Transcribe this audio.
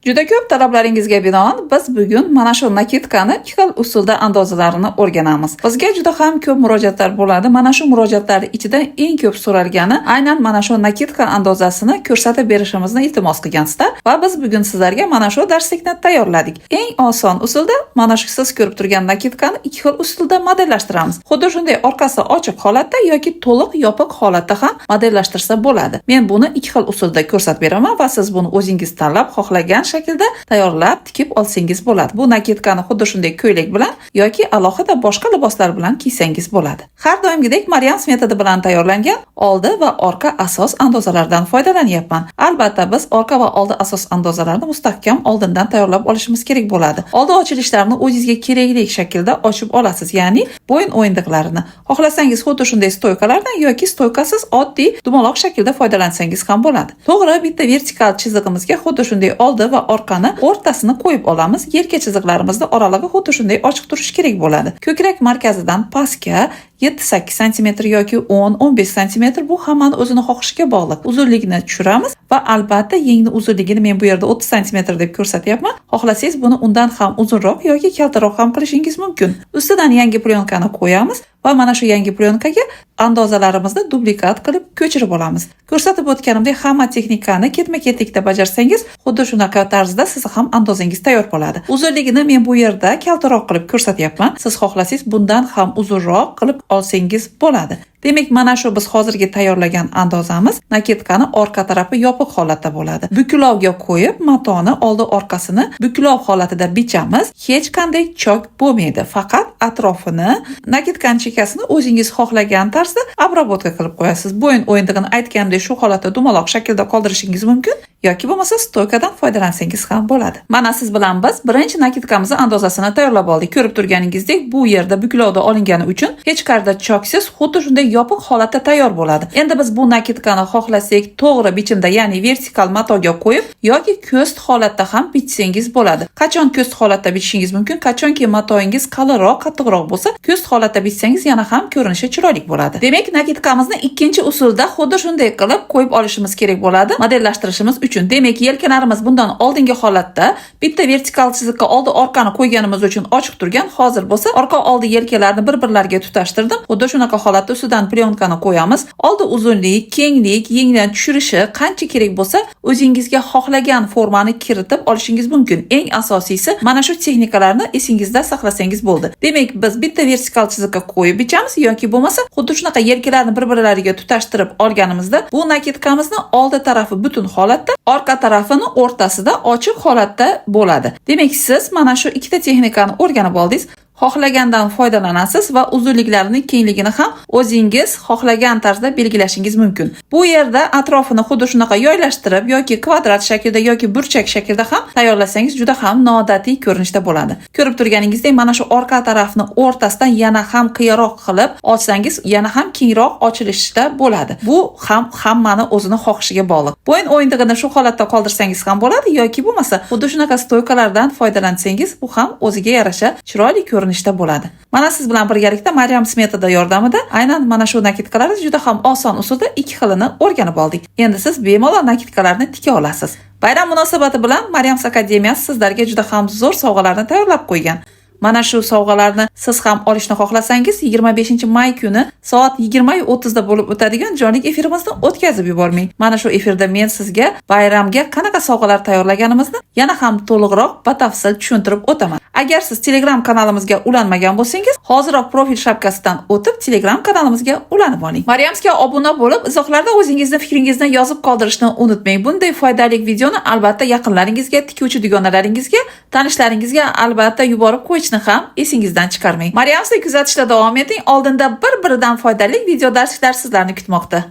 Juda ko'p talablaringizga binoan biz bugun mana shu nakitkani ikki xil usulda andozalarini o'rganamiz. Bizga juda ham ko'p murojaatlar bo'ladi. Mana shu murojaatlar ichida eng ko'p so'ralgani aynan mana shu nakitka andozasini ko'rsatib berishimizni iltimos qilgansizlar va biz bugun sizlarga mana shu darslikni tayyorladik. Eng oson usulda mana shu siz ko'rib turgan nakitkani ikki xil usulda modellashtiramiz. Xuddi shunday orqasi ochiq holatda yoki to'liq yopiq holatda ham modellashtirsa bo'ladi. Men buni ikki xil usulda ko'rsatib beraman va siz buni o'zingiz tanlab xohlagan shaklda tayyorlab tikib olsangiz bo'ladi. Bu nakitkani xuddi shunday ko'ylak bilan yoki alohida boshqa liboslar bilan kiysangiz bo'ladi. Har doimgidek Maryams metodi bilan tayyorlangan oldi va orqa asos andozalardan foydalanyapman. Albatta biz orqa va oldi asos andozalarini mustahkam oldindan tayyorlab olishimiz kerak bo'ladi. Oldi ochilishlarini o'zingizga kerakli shaklda ochib olasiz, ya'ni bo'yin o'yindiqlarini. Xohlasangiz xuddi shunday stoykalardan yoki stoykasiz oddiy dumaloq shaklda foydalansangiz ham bo'ladi. To'g'ri, bitta vertikal chizig'imizga xuddi shunday oldi va orqani o'rtasini qo'yib olamiz. Yelka chiziqlarimizni oralig'i xuddi shunday ochiq turishi kerak bo'ladi. Ko'krak markazidan pastga 7-8 cm yoki 10-15 cm bu hammani o'zini xohishiga bog'liq. Uzunlikni tushiramiz va albatta yengni uzunligini men bu yerda 30 cm deb ko'rsatyapman. Xohlasangiz buni undan ham uzunroq yoki kaltaroq ham qilishingiz mumkin. Ustidan yangi plyonkani qo'yamiz va mana shu yangi plyonkagaandozalarimizni dublikat qilib ko'chirib olamiz. Ko'rsatib o'tganimdek hamma texnikani ketma-ketlikda bajarsangiz, xuddi shunaqa tarzda siz ham andozangiz tayyor bo'ladi. Uzunligini men bu yerda kaltaroq qilib ko'rsatyapman. Siz xohlasangiz bundan ham uzunroq qilib olsangiz bo'ladi. Demak, mana shu biz hozirgi tayyorlagan andozamiz nakitkani orqa tarafi yopiq holatda bo'ladi. Buklovga qo'yib, matoni oldi orqasini buklov holatida bichamiz. Hech qanday chok bo'lmaydi. Faqat atrofini nakitkani chekkasini o'zingiz xohlagan tarzda obработка qilib qo'yasiz. Bo'yin o'yindig'ini aytganimdek shu holatda dumaloq shaklda qoldirishingiz mumkin yoki bo'lmasa stoykadan foydalansangiz ham bo'ladi. Mana siz bilan biz birinchi nakitkamizni andozasini tayyorlab oldik. Ko'rib turganingizdek, bu yerda buklovda olingani uchun hech qayerda choksiz xuddi shunday yopiq holatda tayyor bo'ladi. Endi biz bu nakitkani xohlasak to'g'ri bichimda, ya'ni vertikal matoga qo'yib yoki ko'st holatda ham bichsangiz bo'ladi. Qachon ko'st holatda bichishingiz mumkin? Qachonki matoingiz qalinroq, qattiqroq bo'lsa, ko'st holatda bichsangiz yana ham ko'rinishi chiroyli bo'ladi. Demak, nakitkamizni ikkinchi usulda xuddi shunday qilib qo'yib olishimiz kerak bo'ladi modellashtirishimiz uchun. Demak, yelkalarimiz bundan oldingi holatda bitta vertikal chiziqqa oldi orqani qo'yganimiz uchun ochiq turgan. Hozir bo'lsa orqa oldi yelkalarni bir-birlariga tutashtirdim. Xuddi shunaqa holatda ustidan plyonkani qo'yamiz. Oldi uzunlik, kenglik, yengdan tushirishi qancha kerak bo'lsa, o'zingizga xohlagan formani kiritib olishingiz mumkin. Eng asosiysi mana shu texnikalarni esingizda saqlasangiz bo'ldi. Demak, biz bitta vertikal chiziqqa qo'yib bichamiz yoki bo'lmasa, xuddi shunaqa yelkalarni bir-birlariga tutashtirib olganimizda bu nakitkamizni oldi tarafi butun holatda, orqa tarafini o'rtasida ochiq holatda bo'ladi. Demak, siz mana shu ikkita texnikani o'rganib oldingiz. Xohlagandan foydalanasiz va uzunliklarini, kengligini ham o'zingiz xohlagan tarzda belgilashingiz mumkin. Bu yerda atrofini xuddi shunaqa yoylashtirib yoki kvadrat shaklda yoki burchak shaklda ham tayyorlasangiz juda ham noodatiy ko'rinishda bo'ladi. Ko'rib turganingizdek, mana shu orqa tarafni o'rtasidan yana ham qiyaroq qilib ochsangiz, yana ham kengroq ochilishda bo'ladi. Bu ham hammani o'zini xohishiga bog'liq. Bo'yin o'yindig'ini shu holatda qoldirsangiz ham bo'ladi yoki bo'lmasa, xuddi shunaqa stoykalardan foydalansangiz, bu ham o'ziga yarasha chiroyli ko'rinishda bo'ladi. Mana siz bilan birgalikda Maryams metodi yordamida aynan mana shu nakitkalarni juda ham oson usulda ikki xilini o'rganib oldik. Endi siz bemalol nakitkalarni tika olasiz. Bayram munosabati bilan Maryams akademiyasi sizlarga juda ham zo'r sovg'alarni tayyorlab qo'ygan. Mana shu sovg'alarni siz ham olishni xohlasangiz 25-may kuni soat 20:30 da bo'lib o'tadigan jonli efirimizni o'tkazib yubormang. Mana shu efirda men sizga bayramga qanaqa sovg'alar tayyorlaganimizni yana ham to'liqroq batafsil tushuntirib o'taman. Agar siz Telegram kanalimizga ulanmagan bo'lsangiz, hoziroq profil shapkasidan o'tib Telegram kanalimizga ulanib oling. Maryamsga obuna bo'lib, izohlarda o'zingizni fikringizni yozib qoldirishni unutmang. Bunday foydali videoni albatta yaqinlaringizga, tikuvchi dugonalaringizga, tanishlaringizga albatta yuborib qo'yishni ham esingizdan chiqarmang. Maryamsni kuzatishda davom eting. Oldinda bir-biridan foydali video darsliklar sizlarni kutmoqda.